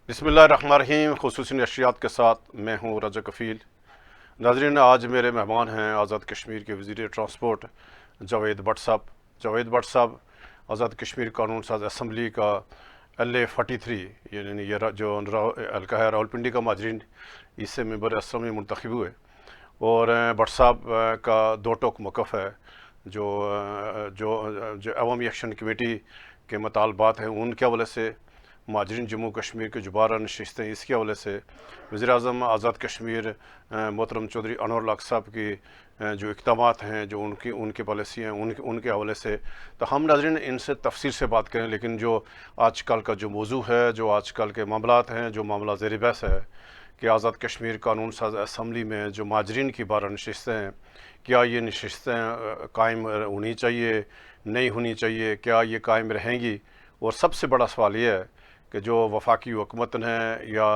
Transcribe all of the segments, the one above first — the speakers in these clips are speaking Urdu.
بسم اللہ الرحمن الرحیم۔ خصوصی نشریات کے ساتھ میں ہوں رجا کفیل۔ ناظرین، آج میرے مہمان ہیں آزاد کشمیر کے وزیر ٹرانسپورٹ جاوید بٹ صاحب۔ جاوید بٹ صاحب آزاد کشمیر قانون ساز اسمبلی کا LA43 یعنی یہ جو حلقہ ہے راولپنڈی کا ماجرین، اس سے ممبر اسمبلی منتخب ہوئے، اور بٹ صاحب کا دو ٹوک موقف ہے جو عوامی ایکشن کمیٹی کے مطالبات ہیں ان کے حوالے سے، ماجرین جموں کشمیر کے دوبارہ نشستیں اس کے حوالے سے، وزیر اعظم آزاد کشمیر محترم چودھری انور الحق صاحب کی جو اقدامات ہیں، جو ان کی پالیسی ہیں ان کے حوالے سے، تو ہم ناظرین ان سے تفصیل سے بات کریں۔ لیکن جو آج کل کا جو موضوع ہے، جو آج کل کے معاملات ہیں، جو معاملہ زیر بحث ہے کہ آزاد کشمیر قانون ساز اسمبلی میں جو ماجرین کی 12 نشستیں ہیں، کیا یہ نشستیں قائم ہونی چاہیے، نہیں ہونی چاہیے، کیا یہ قائم رہیں گی؟ اور سب سے بڑا سوال یہ ہے کہ جو وفاقی حکومت نے یا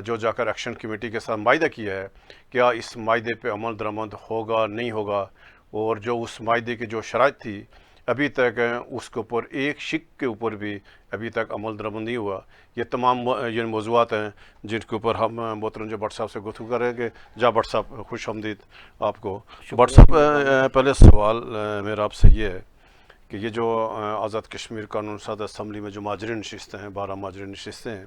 جو جا کر ایکشن کمیٹی کے ساتھ معاہدہ کیا ہے، کیا اس معاہدے پہ عمل درآمد ہوگا نہیں ہوگا؟ اور جو اس معاہدے کی جو شرائط تھی ابھی تک اس کے اوپر ایک شک کے اوپر بھی ابھی تک عمل درآمد نہیں ہوا۔ یہ تمام یہ موضوعات ہیں جن کے اوپر ہم محترم جو بٹ صاحب سے گفتگو کریں گے۔ جا بٹ صاحب، خوش آمدید آپ کو۔ بٹ شکریہ صاحب، جی، مہربانی۔ پہلے سوال میرا آپ سے یہ ہے کہ یہ جو آزاد کشمیر قانون ساز اسمبلی میں جو ماجرین نشستیں ہیں، 12 ماجرین نشستیں ہیں،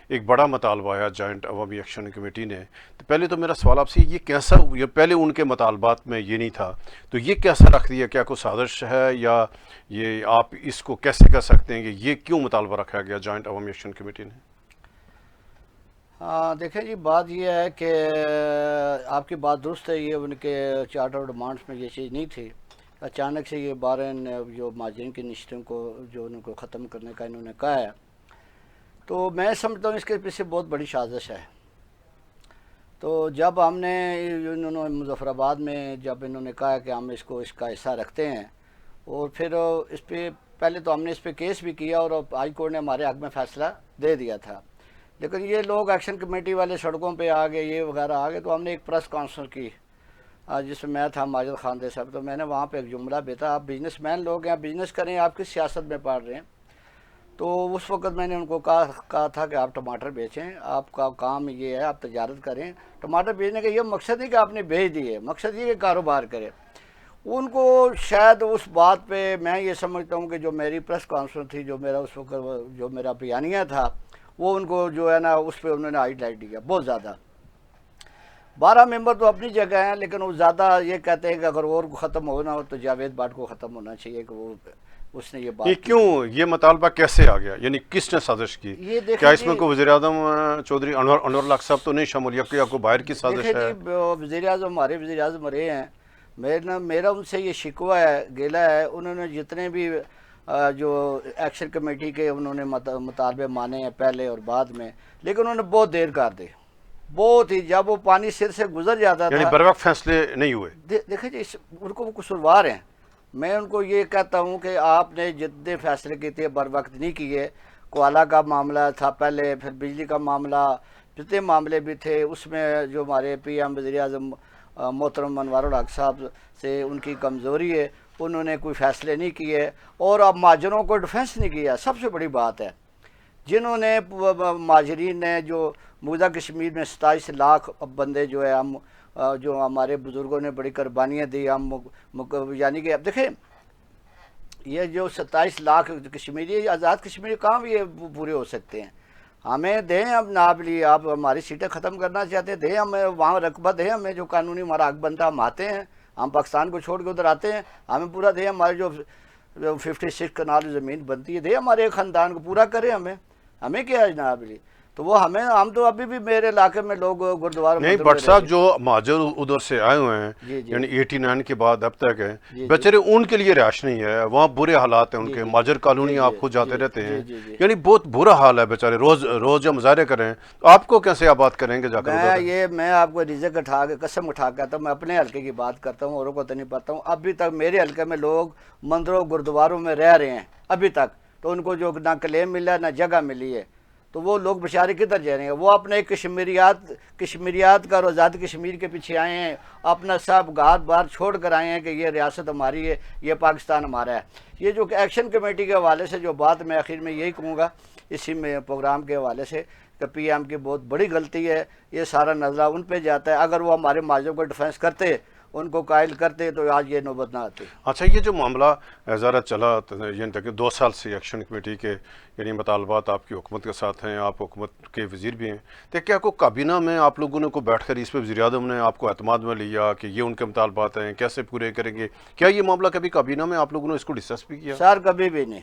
ایک بڑا مطالبہ ہے جوائنٹ عوامی ایکشن کمیٹی نے، تو پہلے تو میرا سوال آپ سے یہ کیسا، یہ پہلے ان کے مطالبات میں یہ نہیں تھا، تو یہ کیسا رکھ دیا؟ کیا کوئی سازش ہے، یا یہ آپ اس کو کیسے کہہ سکتے ہیں کہ یہ کیوں مطالبہ رکھا گیا جوائنٹ عوامی ایکشن کمیٹی نے؟ ہاں دیکھیں جی، بات یہ ہے کہ آپ کی بات درست ہے، یہ ان کے چارٹر ڈیمانڈس میں یہ چیز نہیں تھی۔ اچانک سے یہ 12 جو مہاجرین کی نشستوں کو جو ان کو ختم کرنے کا انہوں نے کہا ہے، تو میں سمجھتا ہوں اس کے پیچھے بہت بڑی سازش ہے۔ تو جب ہم نے انہوں نے مظفر آباد میں جب انہوں نے کہا کہ ہم اس کا حصہ رکھتے ہیں، اور پھر اس پہ پہلے تو ہم نے اس پہ کیس بھی کیا اور ہائی کورٹ نے ہمارے حق میں فیصلہ دے دیا تھا، لیکن یہ لوگ ایکشن کمیٹی والے سڑکوں پہ آ گئے، یہ وغیرہ آ گئے، تو ہم نے ایک پریس کانفرنس کی جس میں میں تھا، ماجد خاندے صاحب، تو میں نے وہاں پہ ایک جملہ بھیجا، آپ بزنس مین لوگ ہیں، بزنس کریں، آپ کس سیاست میں پڑ رہے ہیں؟ تو اس وقت میں نے ان کو کہا تھا کہ آپ ٹماٹر بیچیں، آپ کا کام یہ ہے، آپ تجارت کریں۔ ٹماٹر بیچنے کا یہ مقصد نہیں کہ آپ نے بیچ دیے، مقصد یہ کہ کاروبار کرے۔ ان کو شاید اس بات پہ میں یہ سمجھتا ہوں کہ جو میری پریس کانفرنس تھی، جو میرا اس وقت جو میرا بیانیہ تھا، وہ ان کو جو ہے نا اس پہ انہوں نے ہائی لائٹ دیا بہت زیادہ۔ 12 ممبر تو اپنی جگہ ہیں، لیکن وہ زیادہ یہ کہتے ہیں کہ اگر اور ختم ہونا ہو تو جاوید بٹ کو ختم ہونا چاہیے، کہ وہ اس نے یہ یہ بات کی کیوں، تھی۔ یہ مطالبہ کیسے آ گیا؟ یعنی کس نے سازش کی؟ یہ کیا دیکھیں اس میں جی، کوئی وزیر اعظم چودھری انور الحق صاحب تو نہیں شامل، یا کوئی باہر کی دیکھیں سازش جی، ہے؟ وزیر اعظم ہمارے وزیر اعظم رہے ہیں، میرا ان سے یہ شکوہ ہے، گیلا ہے، انہوں نے جتنے بھی جو ایکشن کمیٹی کے انہوں نے مطالبے مانے ہیں پہلے اور بعد میں، لیکن انہوں نے بہت دیر کر دی، بہت ہی، جب وہ پانی سر سے گزر جاتا یعنی تھا۔ بر وقت فیصلے نہیں ہوئے؟ دیکھیں جی، ان کو وہ قصوروار ہیں، میں ان کو یہ کہتا ہوں کہ آپ نے جتنے فیصلے کیے تھے بر وقت نہیں کیے۔ کوالہ کا معاملہ تھا پہلے، پھر بجلی کا معاملہ، جتنے معاملے بھی تھے اس میں جو ہمارے پی ایم وزیر اعظم محترم انور الحق صاحب سے ان کی کمزوری ہے، انہوں نے کوئی فیصلے نہیں کیے، اور اب مہاجروں کو ڈیفنس نہیں کیا، سب سے بڑی بات ہے۔ جنہوں نے مہاجرین نے جو موجودہ کشمیر میں 27 لاکھ بندے جو ہے، ہم جو ہمارے بزرگوں نے بڑی قربانیاں دی، ہم یعنی کہ اب دیکھیں یہ جو 27 لاکھ کشمیری، آزاد کشمیری کہاں بھی یہ پورے ہو سکتے ہیں؟ ہمیں دیں، اب ناب لی، آپ ہماری سیٹیں ختم کرنا چاہتے ہیں دیں، ہمیں وہاں رقبہ دیں، ہمیں جو قانونی ہمارا حق بنتا ہے ہم آتے ہیں، ہم پاکستان کو چھوڑ کے ادھر آتے ہیں، ہمیں پورا دیں، ہمارے جو 56 کنال زمین بنتی ہے دیں، ہمارے خاندان کو پورا کریں، ہمیں کیا ہے جناب لی؟ تو وہ ہم تو ابھی بھی میرے علاقے میں لوگ گردواروں نہیں مندروں بٹ میں رہتے صاحب، ہیں۔ جو مہاجر ادھر سے آئے ہوئے ہیں، جی جی یعنی 89 کے بعد اب تک ہیں، جی جی بیچارے ان کے لیے رہائش نہیں ہے، وہاں برے حالات ہیں ان جی کے، جی مہاجر جی کالونی جی آپ خود جاتے جی رہتے جی ہیں، جی جی یعنی بہت برا حال ہے بیچارے، روز روز جب مظاہرے کریں تو آپ کو کیسے آباد کریں گے جا کر ادھر؟ میں آپ کو رزق اٹھا کے قسم اٹھا کے کہتا ہوں، میں اپنے حلقے کی بات کرتا ہوں، اوروں کو تو نہیں پتا ہوں، ابھی تک میرے حلقے میں لوگ مندروں گردواروں میں رہ رہے ہیں ابھی تک، تو ان کو جو نہ کلیم ملا نہ جگہ ملی ہے، تو وہ لوگ بیچارے کدھر جا رہے ہیں؟ وہ اپنے کشمیریات کا اور آزاد کشمیر کے پیچھے آئے ہیں، اپنا سب گھات بار چھوڑ کر آئے ہیں کہ یہ ریاست ہماری ہے، یہ پاکستان ہمارا ہے۔ یہ جو ایکشن کمیٹی کے حوالے سے جو بات میں آخر میں یہی کہوں گا اسی میں پروگرام کے حوالے سے کہ پی ایم کی بہت بڑی غلطی ہے، یہ سارا نظرہ ان پہ جاتا ہے۔ اگر وہ ہمارے معاہدوں کو ڈیفینس کرتے، ان کو قائل کرتے، تو آج یہ نوبت نہ آتی۔ اچھا، یہ جو معاملہ ذرا چلا یعنی تک 2 سال سے ایکشن کمیٹی کے یعنی مطالبات آپ کی حکومت کے ساتھ ہیں، آپ حکومت کے وزیر بھی ہیں، تو کیا کوئی کابینہ میں آپ لوگوں نے کو بیٹھ کر اس پہ وزیر اعظم نے آپ کو اعتماد میں لیا کہ یہ ان کے مطالبات ہیں کیسے پورے کریں گے؟ کیا یہ معاملہ کبھی کابینہ میں آپ لوگوں نے اس کو ڈسکس بھی کیا؟ سر کبھی بھی نہیں،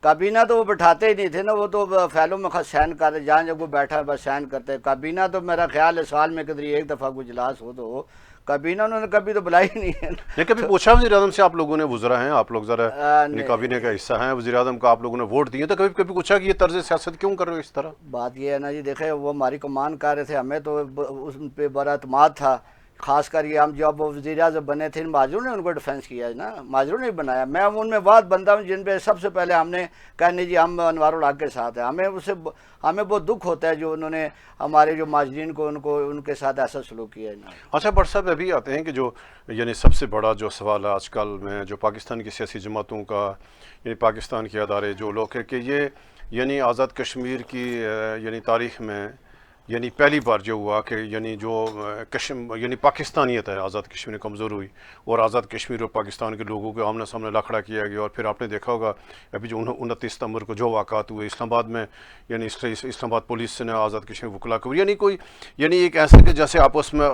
کابینہ تو وہ بٹھاتے ہی نہیں تھے نا، وہ تو فیلوں میں سائن کرتے، جہاں جب وہ بیٹھا بس سائن کرتے۔ کابینہ تو میرا خیال ہے سال میں قدر ایک دفعہ کوئی اجلاس ہو تو ہو، کابینہ انہوں نے کبھی تو بلائی نہیں ہے۔ نہیں کبھی پوچھا وزیر اعظم سے؟ آپ لوگوں نے وزراء ہیں، آپ لوگ ذرا نہیں، کابینہ کا حصہ ہیں، وزیر اعظم کا آپ لوگوں نے ووٹ دیے، تو کبھی پوچھا کہ یہ طرز سیاست کیوں کر رہے ہو اس طرح؟ بات یہ ہے نا جی، دیکھیں وہ ہماری کمان کر رہے تھے، ہمیں تو ان پہ بڑا اعتماد تھا، خاص کر یہ ہم جب وہ وزیر اعظم بنے تھے، مہاجروں نے ان کو ڈیفینس کیا ہے نا، مہاجروں نے بنایا۔ میں ان میں بات بندہ ہوں جن پہ سب سے پہلے ہم نے کہا نہیں جی ہم انوار الحق کے ساتھ ہیں۔ ہمیں بہت دکھ ہوتا ہے جو انہوں نے ہمارے جو مہاجرین کو ان کے ساتھ ایسا سلوک کیا ہے نا۔ اچھا بٹ صاحب، ابھی آتے ہیں کہ جو یعنی سب سے بڑا جو سوال ہے آج کل میں جو پاکستان کی سیاسی جماعتوں کا یعنی پاکستان کے ادارے جو لوگ ہیں کہ یہ یعنی آزاد کشمیر کی یعنی تاریخ میں یعنی پہلی بار جو ہوا کہ یعنی جو یعنی پاکستانیت ہے آزاد کشمیر میں کمزور ہوئی، اور آزاد کشمیر اور پاکستان کے لوگوں کے آمنے سامنے لکھڑا کیا گیا۔ اور پھر آپ نے دیکھا ہوگا ابھی جو 29 ستمبر کو جو واقعات ہوئے اسلام آباد میں، یعنی اسلام آباد پولیس نے آزاد کشمیر وکلا کو یعنی کوئی یعنی ایک ایسا کہ جیسے آپس میں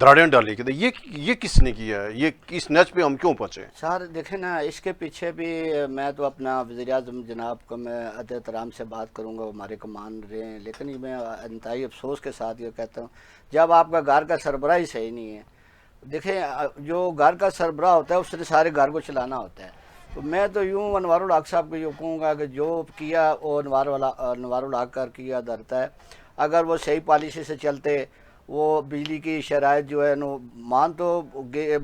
دراڑیں ڈالی کہ یہ کس نے کیا ہے؟ یہ اس نیچ پہ ہم کیوں پہنچے؟ سر دیکھیں نا، اس کے پیچھے بھی میں تو اپنا وزیر اعظم جناب کو میں ادب احترام سے بات کروں گا، وہ ہمارے کمان رہے ہیں، لیکن یہ میں انتہائی افسوس کے ساتھ یہ کہتا ہوں جب آپ کا گھر کا سربراہ ہی صحیح نہیں ہے۔ دیکھیں جو گھر کا سربراہ ہوتا ہے اس نے سارے گھر کو چلانا ہوتا ہے۔ تو میں تو یوں انوار الحق صاحب کو یہ کہوں گا کہ جو کیا وہ انوار الحق کر کیا دھرتا ہے۔ اگر وہ صحیح پالیسی سے چلتے، وہ بجلی کی شرائط جو ہے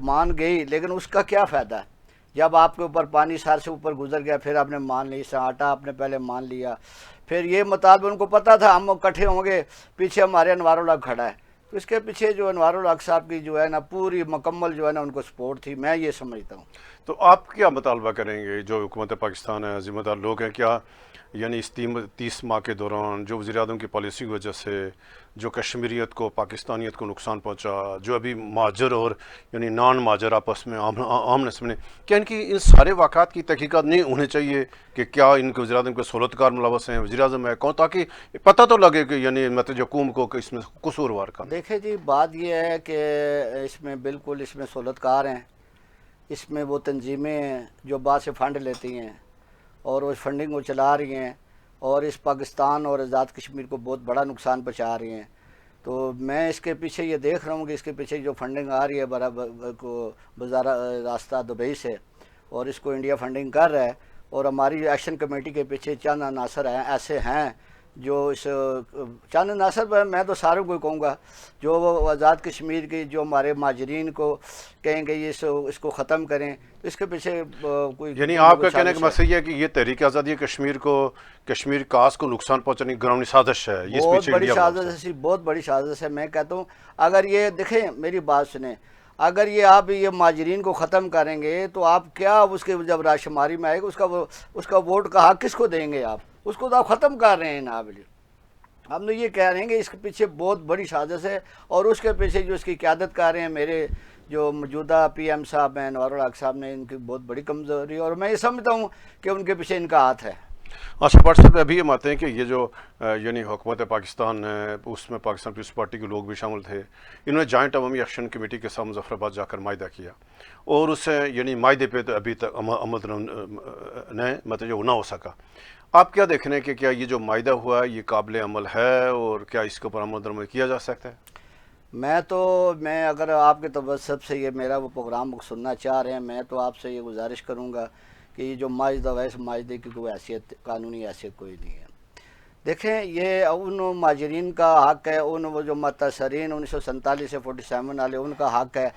مان گئی، لیکن اس کا کیا فائدہ ہے جب آپ کے اوپر پانی سر سے اوپر گزر گیا، پھر آپ نے مان لی، آٹا آپ نے پہلے مان لیا، پھر یہ مطالبہ ان کو پتہ تھا ہم اکٹھے ہوں گے، پیچھے ہمارے انوار الحق کھڑا ہے، تو اس کے پیچھے جو انوار الحق صاحب کی جو ہے نا پوری مکمل جو ہے نا ان کو سپورٹ تھی، میں یہ سمجھتا ہوں۔ تو آپ کیا مطالبہ کریں گے؟ جو حکومت پاکستان ہے، ذمہ دار لوگ ہیں، کیا یعنی اس 30 ماہ کے دوران جو وزیر اعظم کی پالیسی کی وجہ سے جو کشمیریت کو، پاکستانیت کو نقصان پہنچا، جو ابھی مہاجر اور یعنی نان مہاجر آپس میں آمنے سامنے، کیا ان سارے واقعات کی تحقیقات نہیں ہونی چاہیے کہ کیا ان کے وزیر اعظم کے سہولت کار ملوث ہیں، وزیر اعظم ہے کون، تاکہ پتہ تو لگے کہ یعنی مطلب حکومت کو کہ اس میں قصوروار کا؟ دیکھیں جی بات یہ ہے کہ اس میں بالکل اس میں سہولت کار ہیں، اس میں وہ تنظیمیں ہیں جو بعد سے فنڈ لیتی ہیں اور اس فنڈنگ کو چلا رہی ہیں اور اس پاکستان اور آزاد کشمیر کو بہت بڑا نقصان پہنچا رہی ہیں۔ تو میں اس کے پیچھے یہ دیکھ رہا ہوں کہ اس کے پیچھے جو فنڈنگ آ رہی ہے بازار راستہ دبئی سے، اور اس کو انڈیا فنڈنگ کر رہا ہے، اور ہماری ایکشن کمیٹی کے پیچھے چند عناصر ہیں ایسے ہیں جو اس چند عناصر میں تو ساروں کو کہوں گا جو وہ آزاد کشمیر کی جو ہمارے مہاجرین کو کہیں گے یہ اس کو ختم کریں، تو اس کے پیچھے کوئی یعنی آپ کا کہنے کا مسئلہ یہ ہے کہ یہ تحریک آزادی کشمیر کو، کشمیر کاس کو نقصان پہنچانے کی گراؤنڈ سازش ہے، یہ بہت بڑی سازش ہے، بہت بڑی سازش ہے۔ میں کہتا ہوں اگر یہ دیکھیں میری بات سنیں، اگر یہ آپ یہ مہاجرین کو ختم کریں گے تو آپ کیا اس کے جب رائے شماری میں آئے گا اس کا ووٹ کا حق کس کو دیں گے؟ آپ اس کو تو آپ ختم کر رہے ہیں نا۔ ہم تو یہ کہہ رہے ہیں کہ اس کے پیچھے بہت بڑی سازش ہے، اور اس کے پیچھے جو اس کی قیادت کر رہے ہیں میرے جو موجودہ پی ایم صاحب ہیں انوار الحق صاحب نے، ان کی بہت بڑی کمزوری، اور میں یہ سمجھتا ہوں کہ ان کے پیچھے ان کا ہاتھ ہے۔ اچھا بٹ صاحب، ابھی ہم آتے ہیں کہ یہ جو یعنی حکومت پاکستان ہے اس میں پاکستان پیپلز پارٹی کے لوگ بھی شامل تھے، انہوں نے جوائنٹ عوامی ایکشن کمیٹی کے ساتھ مظفر آباد جا کر معاہدہ کیا، اور اس سے یعنی معاہدے پہ تو ابھی تک عمل مطلب جو نہ ہو سکا۔ آپ کیا دیکھ رہے ہیں کہ کیا یہ جو معاہدہ ہوا ہے یہ قابل عمل ہے، اور کیا اس کے اوپر عمل درآمد کیا جا سکتا ہے؟ میں اگر آپ کے توسط سے یہ میرا وہ پروگرام سننا چاہ رہے ہیں، میں تو آپ سے یہ گزارش کروں گا کہ یہ جو معاہدہ ہے اس معاہدے کی کوئی حیثیت، قانونی حیثیت کوئی نہیں ہے۔ دیکھیں یہ ان مہاجرین کا حق ہے، ان وہ جو متاثرین 1947 سے 47 والے ان کا حق ہے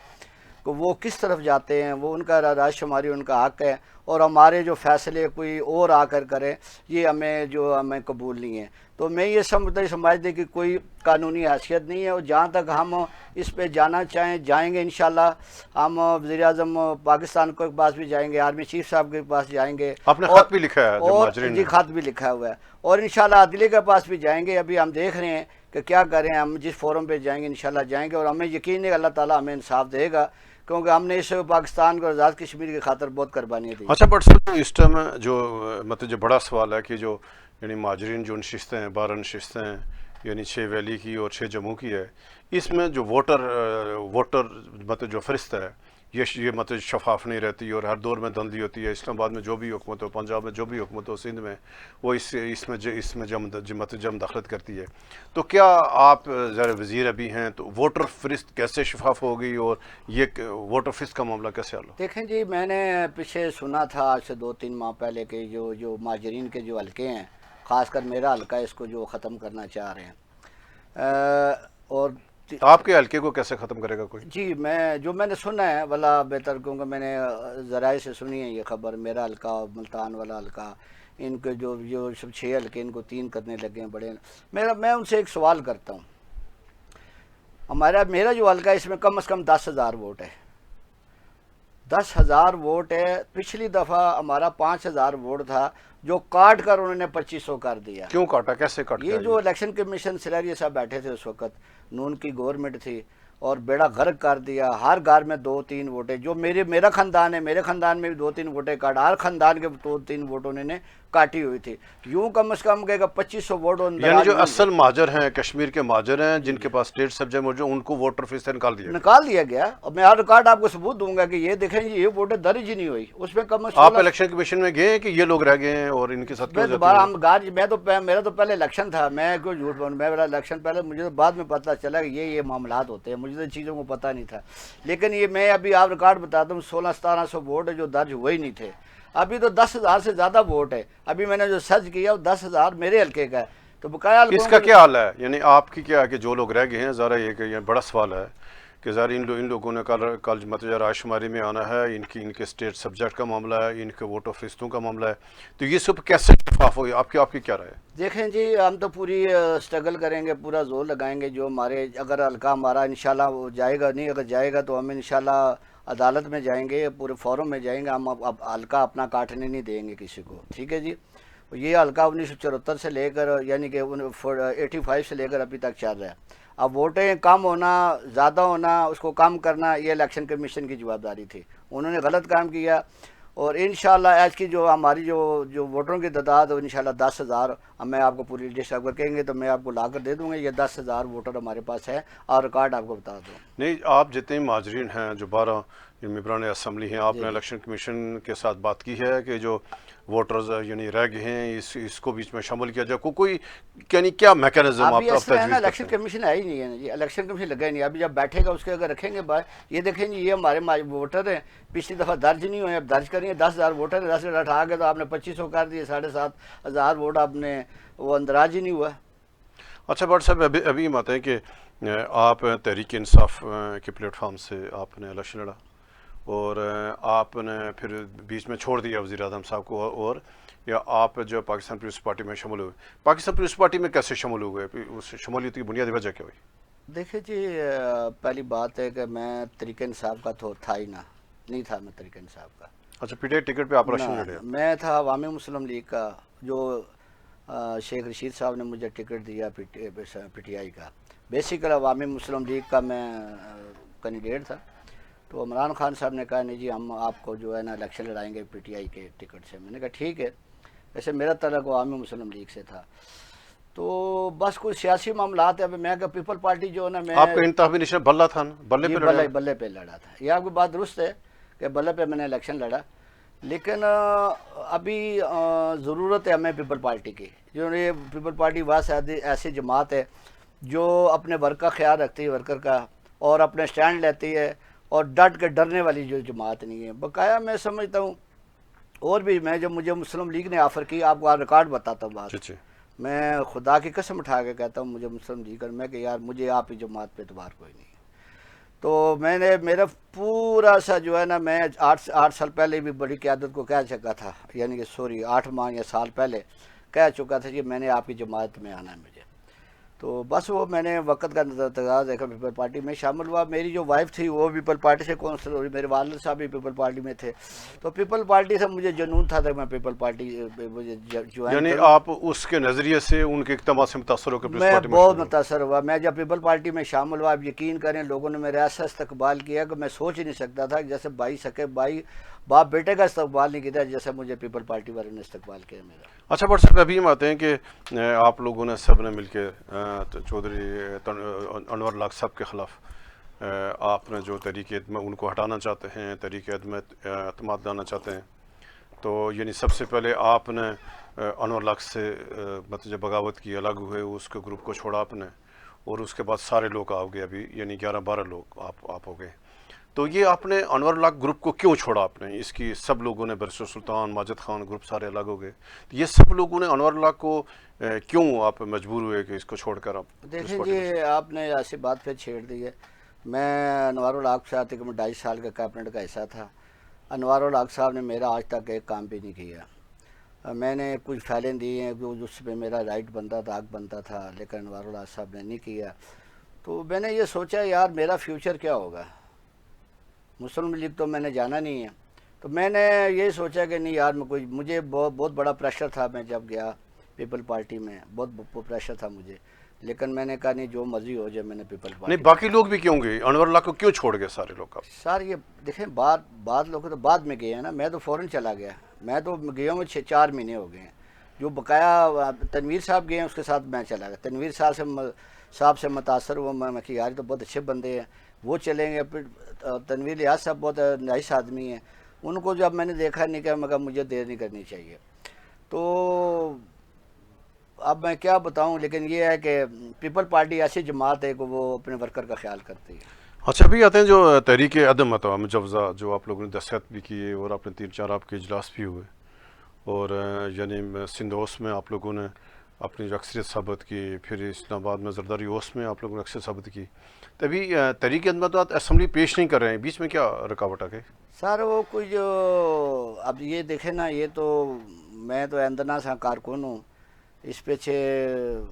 کہ وہ کس طرف جاتے ہیں، وہ ان کا رائے شماری ان کا حق ہے، اور ہمارے جو فیصلے کوئی اور آ کر کریں یہ ہمیں قبول نہیں ہے۔ تو میں یہ سمجھتے کہ کوئی قانونی حیثیت نہیں ہے، اور جہاں تک ہم اس پہ جانا چاہیں جائیں گے انشاءاللہ۔ ہم وزیر اعظم پاکستان کے پاس بھی جائیں گے، آرمی چیف صاحب کے پاس جائیں گے، آپ نے خط بھی لکھا ہے جب اور ماجرین جی نے؟ خط بھی لکھا ہوا ہے، اور انشاءاللہ عدلیہ کے پاس بھی جائیں گے۔ ابھی ہم دیکھ رہے ہیں کہ کیا کریں، ہم جس فورم پہ جائیں گے انشاءاللہ جائیں گے، اور ہمیں یقین ہے اللہ تعالیٰ ہمیں انصاف دے گا، کیونکہ ہم نے اس پاکستان کو آزاد کشمیر کی خاطر بہت قربانیاں دی۔ اچھا بٹ صاحب، اس ٹائم جو مطلب جو بڑا سوال ہے کہ جو یعنی مہاجرین جو نشستیں ہیں 12 نشستیں ہیں، یعنی 6 ویلی کی اور 6 جموں کی ہے، اس میں جو ووٹر مطلب جو فہرست ہے یہ مطلب شفاف نہیں رہتی، اور ہر دور میں دھندلی ہوتی ہے۔ اسلام آباد میں جو بھی حکومت ہو، پنجاب میں جو بھی حکومت ہو، سندھ میں، وہ اس میں جم دخلت کرتی ہے۔ تو کیا آپ ذرا وزیر ابھی ہیں، تو ووٹر فہرست کیسے شفاف ہوگی، اور یہ ووٹر فہرست کا معاملہ کیسے حل ہو؟ دیکھیں جی، میں نے پیچھے سنا تھا آج سے 2-3 ماہ پہلے کہ جو مہاجرین کے جو حلقے ہیں، خاص کر میرا حلقہ، اس کو جو ختم کرنا چاہ رہے ہیں، اور آپ کے حلقے کو کیسے ختم کرے گا کوئی؟ جی میں نے سنا ہے، والا بہتر کیونکہ میں نے ذرائع سے سنی ہے یہ خبر، میرا حلقہ، ملتان والا حلقہ، ان کے جو سب 6 حلقے ان کو 3 کرنے لگے ہیں بڑے۔ میں ان سے ایک سوال کرتا ہوں، میرا جو حلقہ ہے اس میں کم از کم 10,000 ووٹ ہے، 10,000 ووٹ ہے۔ پچھلی دفعہ ہمارا 5,000 ووٹ تھا، جو کاٹ کر انہوں نے 2,500 کر دیا۔ کیوں کاٹا، کیسے کاٹ یہ جو الیکشن کمیشن سلیریہ صاحب بیٹھے تھے اس وقت، نون کی گورنمنٹ تھی، اور بیڑا غرق کر دیا۔ ہر گھر میں 2-3 ووٹیں، جو میرا خاندان ہے، میرے خاندان میں بھی 2-3 ووٹیں کاٹ، ہر خاندان کے 2-3 ووٹ انہوں نے کاٹی ہوئی تھی۔ یوں کم از کم کہے گا 2,500 ووٹ، یعنی جو اصل مہاجر ہیں، کشمیر کے مہاجر ہیں، جن کے پاس اسٹیٹ سبجیکٹ موجود، ان کو ووٹر فہرست سے نکال دیا گیا۔ اور میں ہر ریکارڈ آپ کو ثبوت دوں گا کہ یہ دیکھیں جی، یہ ووٹیں درج ہی نہیں ہوئی اس میں کم از کم۔ آپ الیکشن کمیشن میں گئے ہیں کہ یہ لوگ رہ گئے ہیں اور ان کے ساتھ دوبارہ میرا تو پہلے الیکشن تھا، میں کوئی جھوٹ بولوں، میرا الیکشن پہلے، مجھے تو بعد میں پتہ چلا کہ یہ معاملات ہوتے ہیں، مجھے تو چیزوں کو پتہ نہیں تھا۔ لیکن یہ میں ابھی آپ ریکارڈ بتاتا ہوں، 1600-1700 ووٹ جو درج ہوئے ہی نہیں تھے۔ ابھی تو 10,000 سے زیادہ ووٹ ہے، ابھی میں نے جو سرچ کیا وہ 10,000 میرے حلقے کا ہے۔ تو بقایا اس کا کیا حال ہے؟ یعنی آپ کی کیا ہے کہ جو لوگ رہ گئے ہیں، ذرا یہ کہ یہ بڑا سوال ہے کہ ذرا ان لوگوں نے کل مطلب رائے شماری میں آنا ہے، ان کے اسٹیٹ سبجیکٹ کا معاملہ ہے، ان کے ووٹر فہرستوں کا معاملہ ہے، تو یہ سب کیسے شفاف ہوئی؟ آپ کی کیا رائے ہے؟ دیکھیں جی، ہم تو پوری اسٹرگل کریں گے، پورا زور لگائیں گے، جو ہمارے اگر حلقہ ہمارا انشاءاللہ وہ جائے گا، نہیں اگر جائے گا تو ہم انشاءاللہ عدالت میں جائیں گے، پورے فورم میں جائیں گے، ہم اب حلقہ اپنا کاٹنے نہیں دیں گے کسی کو، ٹھیک ہے جی۔ یہ حلقہ 1974 سے لے کر، یعنی کہ 85 سے لے کر ابھی تک چل رہا ہے۔ اب ووٹیں کم ہونا، زیادہ ہونا، اس کو کم کرنا، یہ الیکشن کمیشن کی جوابداری تھی، انہوں نے غلط کام کیا۔ اور انشاءاللہ آج کی جو ہماری جو ووٹروں کی تعداد ہے انشاءاللہ 10,000، میں آپ کو پوری لسٹ اگر کہیں گے تو میں آپ کو لا کر دے دوں گا، یہ 10,000 ووٹر ہمارے پاس ہے، اور ریکارڈ آپ کو بتا دوں۔ نہیں، آپ جتنے مہاجرین ہیں، جو 12 ممبران اسمبلی ہیں، آپ نے الیکشن کمیشن کے ساتھ بات کی ہے کہ جو ووٹرز یعنی رہ گئے ہیں اس کو بیچ میں شامل کیا جائے؟ کوئی یعنی کیا میکانزم آپ ابھی ایسا ہے نا، تجویز الیکشن کرتے ہیں؟ کمیشن ہے ہی نہیں ہے نا جی، الیکشن کمیشن لگا ہی نہیں، ابھی جب بیٹھے گا اس کے اگر رکھیں گے یہ دیکھیں جی، یہ ہمارے ووٹر ہیں، پچھلی دفعہ درج نہیں ہوئے، اب درج کریں گے، 10,000 ووٹر ہیں، 10 اٹھا کے تو آپ نے 2,500 کر دیے، 7,500 ووٹ آپ نے وہ اندراج ہی نہیں ہوا۔ اچھا بٹ صاحب، ابھی یہ بات ہے کہ آپ تحریک انصاف کے پلیٹ فارم سے آپ نے الیکشن لڑا، اور آپ نے پھر بیچ میں چھوڑ دیا وزیر اعظم صاحب کو، اور یا آپ جو پاکستان پیپلز پارٹی میں شامل ہوئے، پاکستان پیپلز پارٹی میں کیسے شامل ہوئے؟ اس شمولیت کی بنیادی وجہ کیا ہوئی؟ دیکھیں جی، پہلی بات ہے کہ میں تحریک انصاف کا تو تھا ہی نہیں تھا میں تحریک انصاف کا۔ اچھا، پی ٹی آئی ٹکٹ پہ آپ الیکشن نہ، لڑے؟ میں تھا عوامی مسلم لیگ کا، جو شیخ رشید صاحب نے مجھے ٹکٹ دیا پی ٹی آئی کا۔ بیسیکل عوامی مسلم لیگ کا میں کینڈیڈیٹ تھا، تو عمران خان صاحب نے کہا نہیں جی، ہم آپ کو جو ہے نا الیکشن لڑائیں گے پی ٹی آئی کے ٹکٹ سے۔ میں نے کہا ٹھیک ہے، ویسے میرا تعلق عوامی مسلم لیگ سے تھا، تو بس کوئی سیاسی معاملات ہے۔ اب میں کہا پیپل پارٹی جو ہے نا، میں آپ کا انتخابی نشان بلہ تھا نا، بلے جی پہ لڑے؟ بلے پہ لڑا تھا، یہ آپ کی بات درست ہے کہ بلے پہ میں نے الیکشن لڑا، لیکن ابھی ضرورت ہے ہمیں پیپل پارٹی کی، جو یہ پیپل پارٹی واس ایسی جماعت ہے جو اپنے ورک کا خیال رکھتی ہے، ورکر کا، اور اپنے سٹینڈ لیتی ہے، اور ڈٹ کے ڈرنے والی جو جماعت نہیں ہے۔ بقایا میں سمجھتا ہوں، اور بھی میں جب مجھے مسلم لیگ نے آفر کی، آپ کو ریکارڈ بتاتا ہوں بات، جی۔ میں خدا کی قسم اٹھا کے کہتا ہوں، مجھے مسلم لیگ میں کہ یار مجھے آپ کی جماعت پہ اعتبار کوئی نہیں ہے، تو میں نے میرا پورا سا جو ہے نا، میں 8 سال پہلے بھی بڑی قیادت کو کہہ چکا تھا، یعنی کہ سوری 8 ماہ یا سال پہلے کہہ چکا تھا کہ میں نے آپ کی جماعت میں آنا ہے مجھے. تو بس وہ میں نے وقت کا تقاضا دیکھا، پیپل پارٹی میں شامل ہوا. میری جو وائف تھی وہ پیپل پارٹی سے کونسلر ہوئی، میرے والد صاحب بھی پیپل پارٹی میں تھے. تو پیپل پارٹی سے مجھے جنون تھا کہ میں پیپل پارٹی مجھے جوائن یعنی کروں. آپ اس کے نظریے سے ان کے اقدامات سے متاثر ہو کر پیپلز میں پارٹی میں بہت شامل ہوئے. متاثر ہوا. میں جب پیپل پارٹی میں شامل ہوا، آپ یقین کریں لوگوں نے میرا ایسا استقبال کیا کہ میں سوچ ہی نہیں سکتا تھا کہ جیسے بھائی سکے بھائی باپ بیٹے کا استقبال نہیں کیا جیسے مجھے پیپل پارٹی والوں نے استقبال کیا میرا. اچھا بٹ صاحب ابھی ہم آتے ہیں کہ آپ لوگوں نے سب نے مل کے چودھری انور لاکھ صاحب کے خلاف آپ نے جو تحریک اعتماد ان کو ہٹانا چاہتے ہیں، تحریک اعتماد لانا چاہتے ہیں. تو یعنی سب سے پہلے آپ نے انور لاکھ سے مطلب جب بغاوت کی، الگ ہوئے، اس کے گروپ کو چھوڑا آپ نے، اور اس کے بعد سارے لوگ آ گئے، ابھی یعنی 11-12 لوگ آپ ہو گئے. تو یہ آپ نے انور لاکھ گروپ کو کیوں چھوڑا آپ نے؟ اس کی سب لوگوں نے، برسر سلطان، ماجد خان گروپ سارے الگ ہو گئے. یہ سب لوگوں نے انور لاکھ کو کیوں آپ مجبور ہوئے کہ اس کو چھوڑ کر آپ؟ دیکھیں جی، آپ نے ایسی بات پھر چھیڑ دی ہے. میں انوار الحق صاحب تقریباً 2.5 سال کا کیبنٹ کا حصہ تھا. انوار الحق صاحب نے میرا آج تک ایک کام بھی نہیں کیا. میں نے کچھ فائلیں دی ہیں جس پہ میرا رائٹ بنتا تھا، حق بنتا تھا، لیکن انوار الحق صاحب نے نہیں کیا. تو میں نے یہ سوچا یار میرا فیوچر کیا ہوگا، مسلم لیگ تو میں نے جانا نہیں ہے. تو میں نے یہ سوچا کہ نہیں یار مجھے بہت بڑا پریشر تھا. میں جب گیا پیپل پارٹی میں بہت پریشر تھا مجھے، لیکن میں نے کہا نہیں جو مرضی ہو جائے، میں نے پیپل پارٹی. نہیں باقی لوگ بھی کیوں گئے؟ انور لاکھ کو کیوں چھوڑ گئے سارے لوگ آپ؟ سر یہ دیکھیں بعد لوگ تو بعد میں گئے ہیں نا، میں تو فوراً چلا گیا. میں تو گیا ہوں 4 مہینے ہو گئے ہیں. جو بقایا تنویر صاحب گئے ہیں اس کے ساتھ میں چلا گیا. تنویر صاحب سے متاثر ہوا میں کہ یار تو بہت اچھے بندے ہیں، وہ چلیں گے. پھر تنویر ریاض صاحب بہت نائس آدمی ہیں، ان کو جب میں نے دیکھا نہیں کہ مگر مجھے دیر نہیں کرنی چاہیے. تو اب میں کیا بتاؤں، لیکن یہ ہے کہ پیپل پارٹی ایسی جماعت ہے کہ وہ اپنے ورکر کا خیال کرتی ہے. اچھا ابھی آتے ہیں جو تحریک عدم مجوزہ جو آپ لوگوں نے دستخط بھی کیے اور آپ نے 3-4 آپ کے اجلاس بھی ہوئے، اور یعنی سندھ میں آپ لوگوں نے اپنی جو اکثریت ثابت کی، پھر اسلام آباد میں زرداری اوس میں آپ لوگوں نے اکثریت ثابت کی. تبھی تحریک عدم اسمبلی پیش نہیں کر رہے ہیں، بیچ میں کیا رکاوٹ آ گئی؟ سر وہ کچھ اب یہ دیکھیں نا، یہ تو میں تو اندنا سا کارکن ہوں. اس پیچھے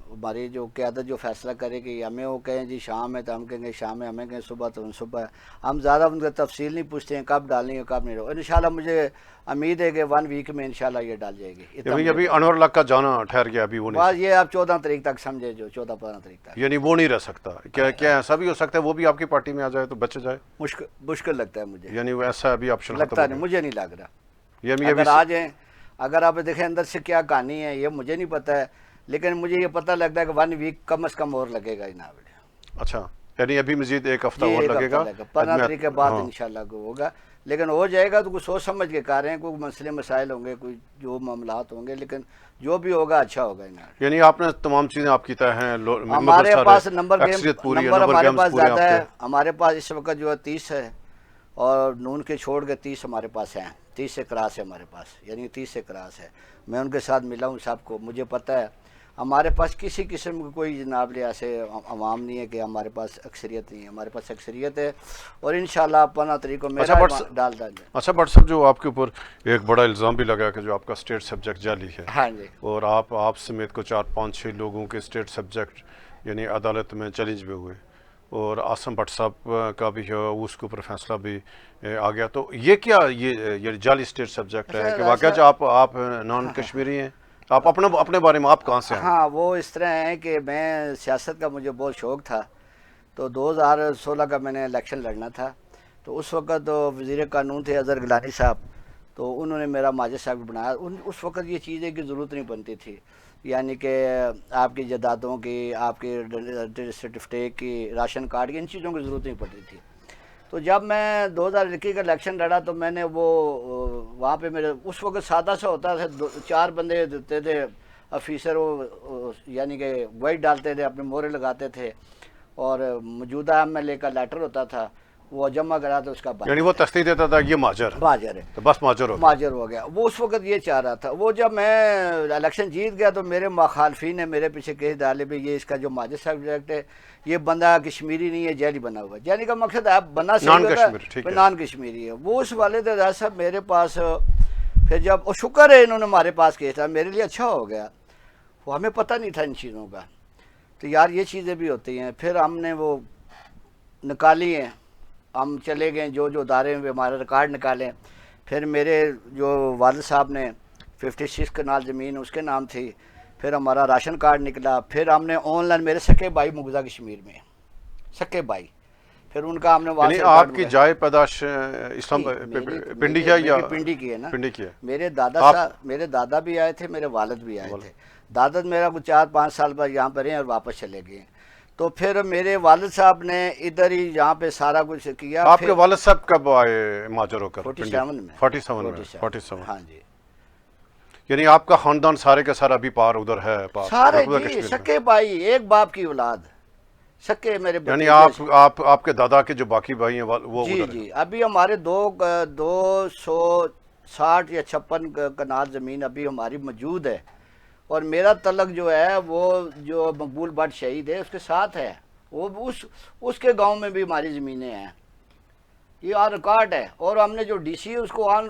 ہماری جو قیادت جو فیصلہ کرے کہ ہمیں وہ کہیں جی شام ہے تو ہم کہیں گے شام ہے، ہمیں کہیں صبح تو ہم صبح ہے. ہم زیادہ ان کا تفصیل نہیں پوچھتے ہیں کب ڈالنی ہے کب نہیں. انشاءاللہ مجھے امید ہے کہ 1 ویک میں انشاءاللہ یہ ڈال جائے گی. ابھی انور لاکھ کا جانا ٹھہر گیا، ابھی وہ بس نہیں، یہ آپ 14 تاریخ تک سمجھے، جو 14-15 تاریخ تک. یعنی وہ نہیں رہ سکتا. کیا ایسا بھی ہو سکتا ہے وہ بھی آپ کی پارٹی میں آ جائے تو بچ جائے؟ مشکل لگتا ہے مجھے. یعنی وہ ایسا ابھی آپشن ختم لگتا ہو نہیں، گیا؟ مجھے نہیں لگ رہا. یعنی اگر آ جائیں، اگر آپ دیکھیں اندر سے کیا کہانی ہے یہ مجھے نہیں پتہ ہے، لیکن مجھے یہ پتہ لگتا ہے کہ 1 ویک کم از کم اور لگے گا جناب. اچھا یعنی ابھی مزید 1 ہفتہ جی اور ایک لگے ہفتہ گا. 15 تاریخ کے بعد انشاءاللہ کو ہوگا، لیکن ہو جائے گا تو کچھ سوچ سمجھ کے کر رہے ہیں. کوئی مسئلے مسائل ہوں گے، کوئی جو معاملات ہوں گے، لیکن جو بھی ہوگا اچھا ہوگا جناب. یعنی آپ نے تمام چیزیں آپ کی طے ہیں، ہمارے پاس نمبر ہمارے گیمز پاس پورے زیادہ آپ ہے. کے. ہمارے پاس اس وقت جو ہے 30 ہے، اور نون کے چھوڑ کے 30 ہمارے پاس ہیں. 30 سے کراس ہے ہمارے پاس، یعنی 30 سے کراس ہے. میں ان کے ساتھ ملا ہوں سب کو، مجھے پتہ ہے ہمارے پاس کسی قسم کی کوئی جناب لے ایسے عوام نہیں ہے کہ ہمارے پاس اکثریت نہیں ہے. ہمارے پاس اکثریت ہے، اور انشاءاللہ 15 تاریخ کو میرا ڈال دیں. اچھا بٹ صاحب جو آپ کے اوپر ایک بڑا الزام بھی لگا کہ جو آپ کا اسٹیٹ سبجیکٹ جعلی ہے، ہاں جی، اور آپ سمیت کو 4-5-6 لوگوں کے اسٹیٹ سبجیکٹ یعنی عدالت میں چیلنج بھی ہوئے، اور آسم بٹ صاحب کا بھی اس کے اوپر فیصلہ بھی آ گیا. تو یہ کیا یہ جعلی اسٹیٹ سبجیکٹ ہے کہ واقعہ آپ نان کشمیری ہیں؟ آپ اپنے بارے میں آپ کہاں سے ہیں؟ ہاں وہ اس طرح ہے کہ میں سیاست کا مجھے بہت شوق تھا. تو 2016 کا میں نے الیکشن لڑنا تھا. تو اس وقت وزیر قانون تھے اظہر گیلانی صاحب، تو انہوں نے میرا ماجد صاحب بنایا. اس وقت یہ چیزیں کی ضرورت نہیں بنتی تھی، یعنی کہ آپ کی جائیدادوں کی، آپ کی سرٹیفکیٹ کی، راشن کارڈ کی، ان چیزوں کی ضرورت نہیں پڑتی تھی. تو جب میں 2021 کا الیکشن لڑا تو میں نے وہاں پہ میرے اس وقت سادہ سا ہوتا تھا، 4 بندے دیتے تھے آفیسر، وہ یعنی کہ وائٹ ڈالتے تھے، اپنے مورے لگاتے تھے، اور موجودہ ایم ایل اے کا لیٹر ہوتا تھا، وہ جمع کرا تو اس کا یعنی وہ تصدیق دیتا تھا یہ ماجر ہے تو بس ماجر ہو ماجر ہو گیا. وہ اس وقت یہ چاہ رہا تھا. وہ جب میں الیکشن جیت گیا تو میرے مخالفین نے میرے پیچھے کیس ڈالے بھی یہ اس کا جو ماجر صاحب ڈائریکٹ ہے یہ بندہ کشمیری نہیں ہے, جیلی بنا ہوا ہے. جیلی کا مقصد ہے بنا نان کشمیری ہے. وہ اس والد اعجاز صاحب میرے پاس پھر جب شکر ہے انہوں نے ہمارے پاس کیس ڈالا, میرے لیے اچھا ہو گیا. وہ ہمیں پتہ نہیں تھا ان چیزوں کا. تو یار یہ چیزیں بھی ہوتی ہیں. پھر ہم نے وہ نکالی ہیں, ہم چلے گئے جو ادارے میں ہمارے ریکارڈ نکالیں. پھر میرے جو والد صاحب نے 56 کنال زمین اس کے نام تھی. پھر ہمارا راشن کارڈ نکلا. پھر ہم نے آن لائن, میرے سکے بھائی مغزہ کشمیر میں, سکے بھائی, پھر ان کا ہم نے یعنی آپ کی جائے پیدائش اسلام پنڈی ہے یا پنڈی کی ہے نا. پنڈی کی ہے. میرے دادا صاحب, میرے دادا بھی آئے تھے, میرے والد بھی آئے تھے. دادا میرا کچھ 4-5 سال بعد یہاں پر رہے اور واپس چلے گئے. تو پھر میرے والد صاحب نے ادھر ہی یہاں پہ سارا کچھ کیا. آپ کے والد صاحب کب آئے ماجر ہو کر؟ 47 میں. 47 ہاں جی. یعنی آپ کا خاندان سارے کا سارا بھی پار ادھر ہے؟ سارے جی سکے بھائی, ایک باپ کی اولاد, سکے میرے. یعنی آپ کے دادا کے جو باقی بھائی ہیں وہ جی جی. ابھی ہمارے 260 یا 56 کنال زمین ابھی ہماری موجود ہے. اور میرا تعلق جو ہے وہ جو مقبول بٹ شہید ہے اس کے ساتھ ہے. وہ اس کے گاؤں میں بھی ہماری زمینیں ہیں. یہ آن ریکارڈ ہے. اور ہم نے جو ڈی سی اس کو آن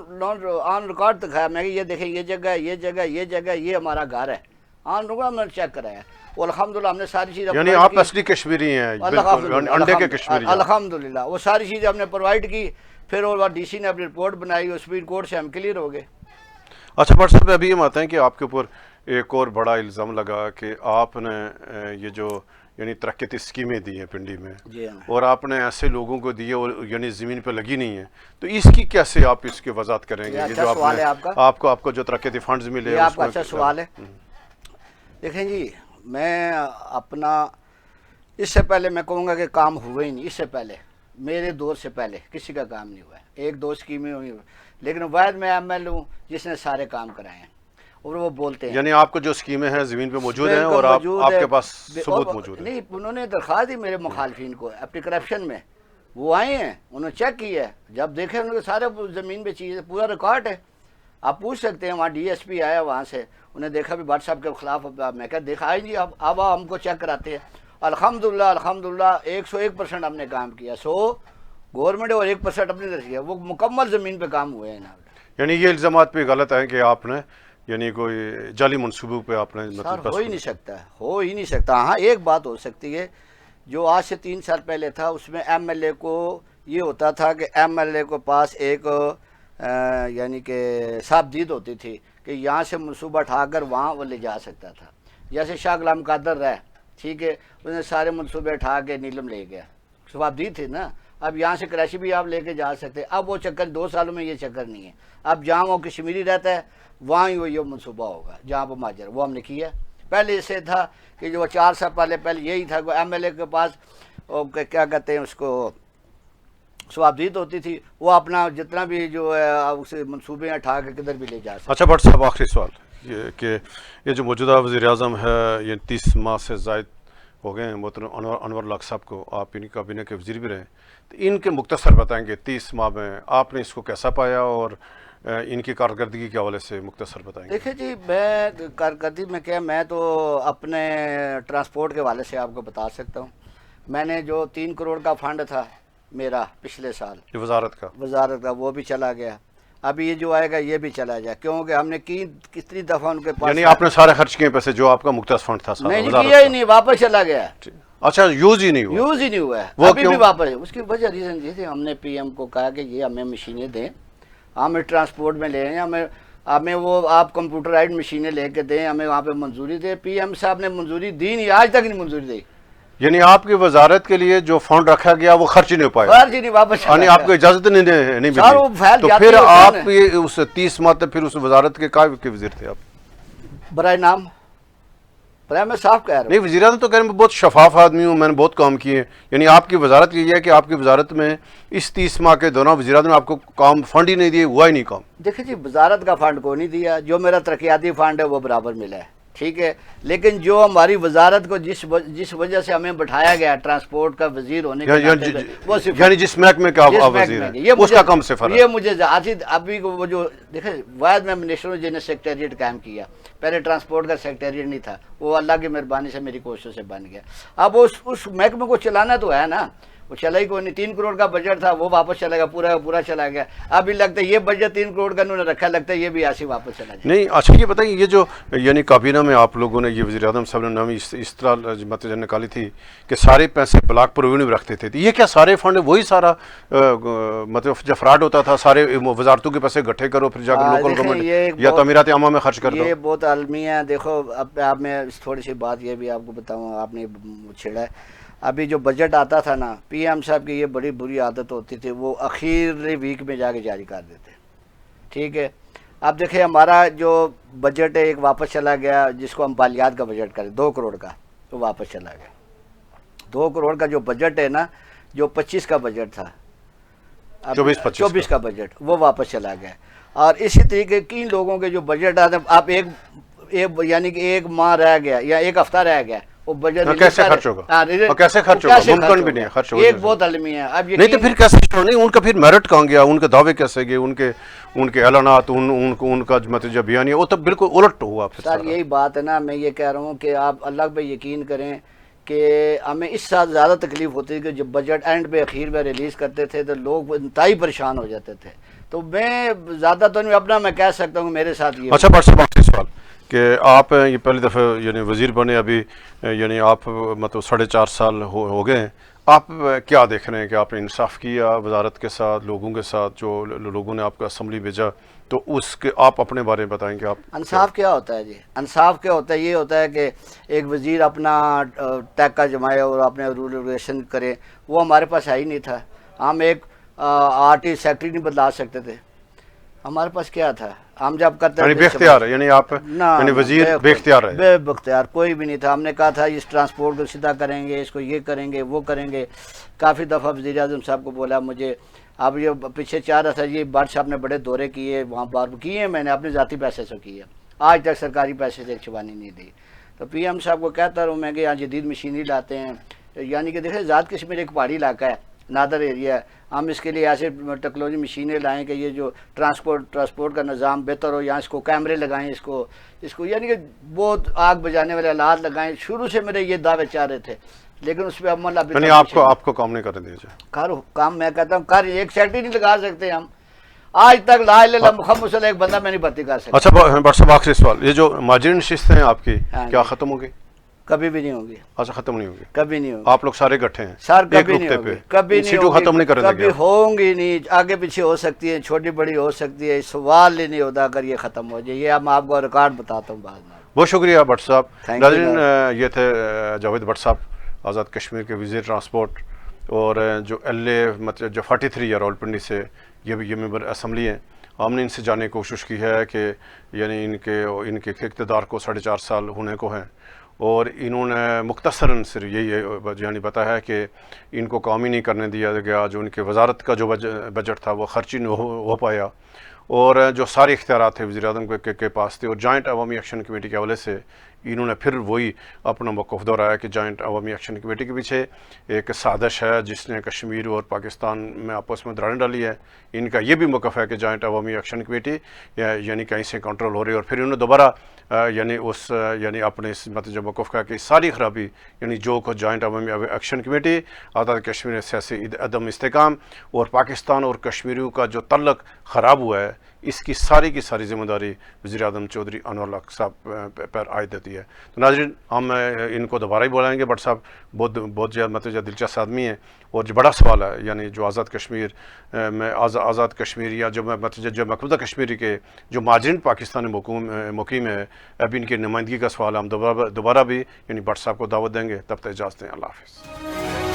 ریکارڈ دکھایا. میں کہ یہ دیکھیں یہ جگہ یہ جگہ یہ جگہ یہ ہمارا گھر ہے. آن ریکارڈ ہم نے چیک کرایا. اور الحمدللہ ہم نے ساری چیزیں, یعنی آپ اصلی کشمیری ہیں, انڈے کے کشمیری. الحمدللہ وہ ساری چیزیں ہم نے پرووائڈ کی. پھر وہ ڈی سی نے اپنی رپورٹ بنائی اور سپریم کورٹ سے ہم کلیئر ہو گئے. اچھا بٹ صاحب, ابھی ہم آتے ہیں کہ آپ کے اوپر ایک اور بڑا الزام لگا کہ آپ نے یہ جو یعنی ترقیتی اسکیمیں دی ہیں پنڈی میں, اور آپ نے ایسے لوگوں کو دیے اور یعنی زمین پہ لگی نہیں ہیں. تو اس کی کیسے آپ اس کی وضاحت کریں گے؟ یہ جو آپ کو جو ترقیتی فنڈز ملے. یہ آپ کا اچھا سوال ہے. دیکھیں جی, میں اپنا اس سے پہلے میں کہوں گا کہ کام ہوئے ہی نہیں. اس سے پہلے میرے دور سے پہلے کسی کا کام نہیں ہوا ہے. 1-2 اسکیمیں ہوئی, لیکن واحد میں ایم ایل ہوں جس نے سارے کام کرائے ہیں. اور وہ بولتے ہیں یعنی آپ کو جو اسکیمیں ہیں زمین پہ موجود ہیں اور آپ کے پاس ثبوت موجود ہے. نہیں, انہوں نے درخواست دی میرے مخالفین کو اپنی کرپشن میں. وہ آئے ہیں, انہوں نے چیک کیا ہے. جب دیکھے انہوں نے سارے زمین پہ چیز پورا ریکارڈ ہے. آپ پوچھ سکتے ہیں, وہاں ڈی ایس پی آیا وہاں سے, انہیں دیکھا بھی بٹ صاحب کے خلاف. میں کہا دیکھا آئیں جی اب ہم کو چیک کراتے ہیں. الحمدللہ 101% ہم نے کام کیا. 100 گورنمنٹ اور 1% اپنی طرف کیا. وہ مکمل زمین پہ کام ہوئے ہیں. یعنی یہ الزامات پہ غلط ہیں کہ آپ نے یعنی کوئی جعلی منصوبوں پہ آپ نے ہو ہی نہیں سکتا. ہاں ایک بات ہو سکتی ہے, جو آج سے 3 سال پہلے تھا اس میں ایم ایل اے کو یہ ہوتا تھا کہ ایم ایل اے کو پاس ایک یعنی کہ صابدید ہوتی تھی کہ یہاں سے منصوبہ اٹھا کر وہاں وہ لے جا سکتا تھا. جیسے شاہ غلام قادر رہے, ٹھیک ہے, اس نے سارے منصوبے اٹھا کے نیلم لے گیا, صابدید تھی نا. اب یہاں سے کراچی بھی آپ لے کے جا سکتے. اب وہ چکر 2 سالوں میں یہ چکر نہیں ہے. اب جہاں وہ کشمیری رہتا ہے وہاں ہی وہ یہ منصوبہ ہوگا جہاں پہ ماجر. وہ ہم نے کیا. پہلے اس سے تھا کہ جو 4 سال پہلے یہی تھا کہ ایم ایل اے کے پاس کیا کہتے ہیں اس کو صوابدید ہوتی تھی, وہ اپنا جتنا بھی جو ہے اسے منصوبے اٹھا کے کدھر بھی لے جا سکتے. اچھا بٹ صاحب, آخری سوال یہ کہ یہ جو موجودہ وزیر اعظم ہے یہ 30 ماہ سے زائد ہو گئے ہیں, محترم انور الحق صاحب کو آپ ان کابینہ کے وزیر بھی رہے, تو ان کے مختصر بتائیں گے 30 ماہ میں آپ نے اس کو کیسا پایا اور ان کی کارکردگی کے حوالے سے مختصر بتائیں گے. دیکھیں جی, میں کارکردگی میں کیا, میں تو اپنے ٹرانسپورٹ کے حوالے سے آپ کو بتا سکتا ہوں. میں نے جو 3 کروڑ کا فنڈ تھا میرا پچھلے سال وزارت کا وہ بھی چلا گیا. ابھی یہ جو آئے گا یہ بھی چلا جائے, کیونکہ ہم نے کتنی دفعہ ان کے پاس. یعنی آپ نے سارے خرچ کیے پیسے جو آپ کا مختص فنڈ تھا؟ نہیں کیا ہی نہیں, واپس چلا گیا. اچھا, یوز ہی نہیں ہوا ہے. ابھی بھی واپس. اس کی وجہ ریزن یہ تھی, ہم نے پی ایم کو کہا کہ یہ ہمیں مشینیں دیں, ہمیں ٹرانسپورٹ میں لے ہیں, ہمیں وہ آپ کمپیوٹرائزڈ مشینیں لے کے دیں, ہمیں وہاں پہ منظوری دیں. پی ایم صاحب نے منظوری دی نہیں, آج تک نہیں منظوری دی. یعنی آپ کی وزارت کے لیے جو فنڈ رکھا گیا وہ خرچ نہیں ہو پایا, واپس یعنی آپ کو اجازت نہیں ملی. تو پھر آپ اس 30 ماہ تک پھر اس وزارت کے کے وزیر تھے آپ؟ برائے نام میں صاف کہہ رہا ہوں. نہیں, وزیر اعظم تو کہہ رہے ہیں بہت شفاف آدمی ہوں, میں نے بہت کام کیے. یعنی آپ کی وزارت یہ ہے کہ آپ کی وزارت میں اس 30 ماہ کے دوران وزیر اعظم نے آپ کو کام فنڈ ہی نہیں دیے, ہوا ہی نہیں کام. دیکھیں جی, وزارت کا فنڈ کو نہیں دیا, جو میرا ترقیاتی فنڈ ہے وہ برابر ملا ہے, ٹھیک ہے، لیکن جو ہماری وزارت کو جس وجہ سے ہمیں بٹھایا گیا ٹرانسپورٹ کا وزیر ہونے کے ناطے پہ، وہ صرف یعنی جس محکمے کا آپ وزیر ہیں اس کا کم صفر ہے. یہ مجھے ابھی وہ جو دیکھیں واحد میں منسٹر ہوں جنہیں نے سیکریٹریٹ قائم کیا، پہلے ٹرانسپورٹ کا سیکریٹریٹ نہیں تھا، وہ اللہ کی مہربانی سے میری کوششوں سے بن گیا. اب اس محکمے کو چلانا تو ہے نا، وہ چلا ہی کوئی نہیں. 3 کروڑ کا بجٹ تھا، وہ واپس چلا گیا، پورا کا پورا چلا گیا. ابھی لگتا ہے یہ بجٹ 3 کروڑ کا انہوں نے رکھا، لگتا ہے یہ بھی ایسے واپس چلا جائے. نہیں اچھا یہ بتائیے، یہ جو یعنی کابینہ میں آپ لوگوں نے یہ وزیر اعظم صاحب نے نامی اس طرح مطلب نکالی تھی کہ سارے پیسے بلاک پر ریونیو رکھتے تھے، یہ کیا سارے فنڈ وہی سارا مطلب جب فراڈ ہوتا تھا سارے وزارتوں کے پیسے اکٹھے کرو پھر جا کر لوکل گورنمنٹ یا تعمیرات عامہ میں خرچ کر دو؟ یہ بہت عالمی ہے. دیکھو اب آپ میں تھوڑی سی بات یہ بھی آپ کو بتاؤں، آپ نے چھیڑا ہے. ابھی جو بجٹ آتا تھا نا، پی ایم صاحب کی یہ بڑی بری عادت ہوتی تھی، وہ اخیری ویک میں جا کے جاری کر دیتے. ٹھیک ہے، اب دیکھیں ہمارا جو بجٹ ہے ایک واپس چلا گیا، جس کو ہم بالیات کا بجٹ کریں 2 کروڑ کا، تو واپس چلا گیا. 2 کروڑ کا جو بجٹ ہے نا، جو 25 کا بجٹ تھا، 24 کا بجٹ، وہ واپس چلا گیا. اور اسی طریقے کن لوگوں کے جو بجٹ آتے ہیں، آپ یعنی کہ ایک ماہ رہ گیا یا ایک ہفتہ رہ گیا، وہ بجٹ کیسے خرچ ہوگا؟ کیسے خرچ ہوگا؟ ممکن بھی نہیں خرچ ہوگا. ایک بہت عالمی ہے. اب نہیں تو پھر کیسے نہیں، ان کا پھر میرٹ کہاں گیا؟ ان کے دعوے کیسے گئے؟ ان کے اعلانات، ان کا مطلب جو بیانیہ وہ تو بالکل الٹ ہوا. سر یہی بات ہے نا، میں یہ کہہ رہا ہوں کہ آپ اللہ پہ یقین کریں کہ ہمیں اس ساتھ زیادہ تکلیف ہوتی ہے کہ جب بجٹ اینڈ پہ اخیر میں ریلیز کرتے تھے تو لوگ انتہائی پریشان ہو جاتے تھے. تو میں زیادہ تو نہیں اپنا میں کہہ سکتا ہوں میرے ساتھ یہ. اچھا بٹ صاحب آخری سوال کہ آپ یہ پہلی دفعہ یعنی وزیر بنے ابھی، یعنی آپ مطلب 4.5 سال ہو گئے ہیں، آپ کیا دیکھ رہے ہیں کہ آپ نے انصاف کیا وزارت کے ساتھ، لوگوں کے ساتھ، جو لوگوں نے آپ کو اسمبلی بھیجا، تو اس کے آپ اپنے بارے میں بتائیں گے. آپ انصاف کیا ہوتا ہے جی؟ انصاف کیا ہوتا ہے؟ یہ ہوتا ہے کہ ایک وزیر اپنا ٹیکہ جمائے اور اپنے رول ریگولیشن کرے. وہ ہمارے پاس ہے ہی نہیں تھا. ہم ایک آرٹی سیکٹری نہیں بدلا سکتے تھے. ہمارے پاس کیا تھا؟ ہم جب کرتے بے اختیار ہے، یعنی آپ یعنی وزیر بے اختیار ہے؟ بے اختیار کوئی بھی نہیں تھا. ہم نے کہا تھا اس ٹرانسپورٹ کو سیدھا کریں گے، اس کو یہ کریں گے، وہ کریں گے. کافی دفعہ وزیر اعظم صاحب کو بولا مجھے. اب یہ پیچھے 4 رہا تھا جی، بٹ صاحب نے بڑے دورے کیے وہاں بار کیے ہیں، میں نے اپنے ذاتی پیسے سے کیے، آج تک سرکاری پیسے سے ایک چوانی نہیں دی. تو پی ایم صاحب کو کہتا رہوں میں کہ یہاں جدید مشینری لاتے ہیں. یعنی کہ دیکھیں ذات کشمیر ایک پہاڑی علاقہ ہے، نادر ایریا ہے. ہم اس کے لیے ایسے ٹیکنالوجی مشینیں لائیں کہ یہ جو ٹرانسپورٹ کا نظام بہتر ہو. یہاں اس کو کیمرے لگائیں، اس کو یعنی کہ بہت آگ بجانے والے آلات لگائیں. شروع سے میرے یہ دعوے چاہ رہے تھے، لیکن اس پہ عمل ابھی یعنی آپ کو کام نہیں کرنے دیا جائے. کام میں کہتا ہوں ایک سیکٹری نہیں لگا سکتے ہم. آج تک لا الہ الا محمد صلی اللہ ایک بندہ میں نہیں بھرتی کر سکتا. اچھا بٹ صاحب آخری سوال، یہ جو ماجرین نشستیں ہیں آپ کی کیا ختم ہوگی؟ کبھی بھی نہیں ہوگی. اچھا ختم نہیں ہوگی؟ کبھی نہیں ہوگی. آپ لوگ سارے اکٹھے ہیں سر؟ کبھی نہیں ہوگی. کبھی نہیں ہوگی. ختم نہیں کریں گے. کبھی ہوں گی نہیں. آگے پیچھے ہو سکتی ہے، چھوٹی بڑی ہو سکتی ہے، سوال ہی نہیں ہوتا اگر یہ ختم ہو جائے. یہ میں آپ کو ریکارڈ بتاتا ہوں بعد میں. بہت شکریہ بٹ صاحب. ناظرین یہ تھے جاوید بٹ صاحب، آزاد کشمیر کے وزیر ٹرانسپورٹ، اور جو مطلب جو 43 ہے راولپنڈی سے، یہ ممبر اسمبلی ہیں. ہم نے ان سے جاننے کی کوشش کی ہے کہ یعنی ان کے اقتدار کو 4.5 سال ہونے کو ہیں، اور انہوں نے مختصراً صرف یہی یعنی بتایا ہے کہ ان کو کام ہی نہیں کرنے دیا گیا. جو ان کے وزارت کا جو بجٹ تھا وہ خرچ ہی نہیں ہو پایا، اور جو سارے اختیارات تھے وزیر اعظم کے پاس تھے. اور جوائنٹ عوامی ایکشن کمیٹی کے حوالے سے انہوں نے پھر وہی اپنا موقف دہرایا کہ جوائنٹ عوامی ایکشن کمیٹی کے پیچھے ایک سازش ہے جس نے کشمیر اور پاکستان میں آپس میں دراڑیں ڈالی ہے. ان کا یہ بھی موقف ہے کہ جوائنٹ عوامی ایکشن کمیٹی یعنی کہیں سے کنٹرول ہو رہی ہے. اور پھر انہوں نے دوبارہ یعنی اپنے مطلب جو موقف کا کہ ساری خرابی یعنی جو کو جوائنٹ عوامی ایکشن کمیٹی، آزاد کشمیر سیاسی عدم استحکام اور پاکستان اور کشمیریوں کا جو تعلق خراب ہوا ہے، اس کی ساری ذمہ داری وزیر اعظم چودھری انور الحق صاحب پر عائد ہوتی ہے. تو ناظرین ہم ان کو دوبارہ ہی بلائیں گے. بٹ صاحب بہت مطلب دلچسپ آدمی ہیں، اور جو بڑا سوال ہے یعنی جو آزاد کشمیر میں آزاد کشمیر یا جو مقبوضہ کشمیری کے جو مہاجرین پاکستانی مقیم ہے، اب ان کی نمائندگی کا سوال ہم دوبارہ بھی یعنی بٹ صاحب کو دعوت دیں گے. تب تک اجازت دیں. اللہ حافظ.